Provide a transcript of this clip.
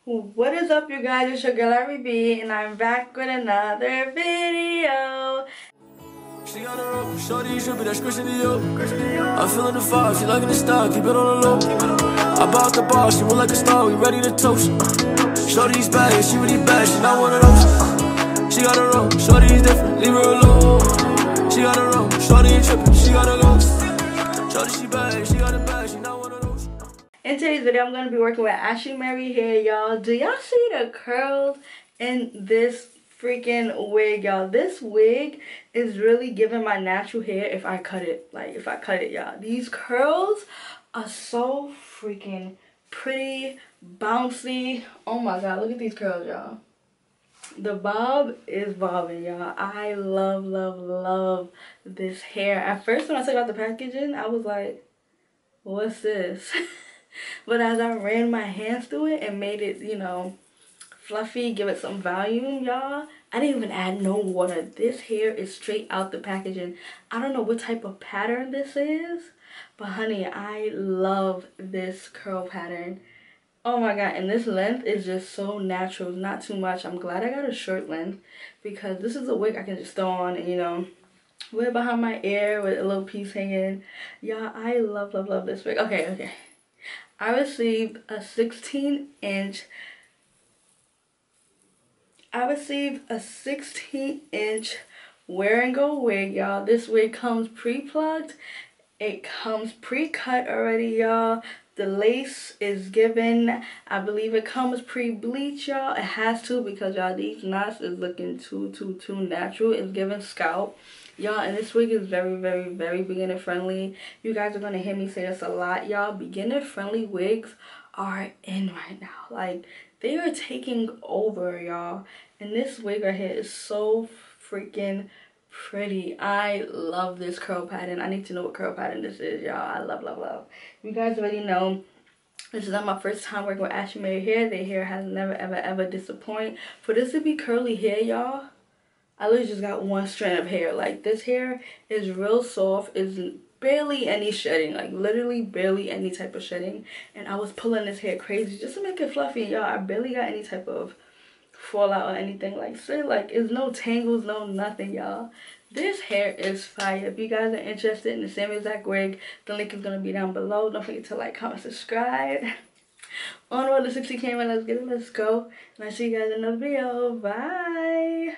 What is up, you guys? It's your girl ARIE, and I'm back with another video. She got her up, shorty, tripping, that's Christian Dior. I'm feeling the vibe, she liking the style, keep it on the low. I bought the bar, she look like a star, we ready to toast. Shorty's bad, she really bad, she not one of those. She got her own, shorty's different, leave her alone. She got her own, shorty ain't tripping, she got her own. Shorty, she bad, she got it bad, she not one of those. In today's video, I'm going to be working with Ashimary hair, y'all. Do y'all see the curls in this freaking wig, y'all? This wig is really giving my natural hair if I cut it. Like, if I cut it, y'all. These curls are so freaking pretty, bouncy. Oh my god, look at these curls, y'all. The bob is bobbing, y'all. I love, love, love this hair. At first, when I took out the packaging, I was like, what's this? But as I ran my hands through it and made it, you know, fluffy, give it some volume, y'all, I didn't even add no water. This hair is straight out the packaging. I don't know what type of pattern this is, but honey, I love this curl pattern. Oh my god, and this length is just so natural, not too much. I'm glad I got a short length because this is a wig I can just throw on and, you know, wear it behind my ear with a little piece hanging. Y'all, I love, love, love this wig. Okay. I received a 16-inch wear and go wig, y'all. This wig comes pre-plucked. It comes pre-cut already, y'all. The lace is given. I believe it comes pre-bleach, y'all. It has to because, y'all, these knots is looking too natural. It's giving scalp. Y'all, and this wig is very, very, very beginner friendly. You guys are going to hear me say this a lot, y'all. Beginner friendly wigs are in right now. Like, they are taking over, y'all. And this wig right here is so freaking pretty. I love this curl pattern. I need to know what curl pattern this is, y'all. I love, love, love. You guys already know this is not my first time working with Ashimary hair. Their hair has never, ever, ever disappointed. For this to be curly hair, y'all, I literally just got one strand of hair. Like, this hair is real soft. It's barely any shedding. Like, literally barely any type of shedding. And I was pulling this hair crazy just to make it fluffy, y'all. I barely got any type of fallout or anything. Like, so, like, it's no tangles, no nothing, y'all. This hair is fire. If you guys are interested in the same exact wig, the link is going to be down below. Don't forget to like, comment, subscribe. On road to 60K, let's get it. Let's go. And I'll see you guys in another video. Bye.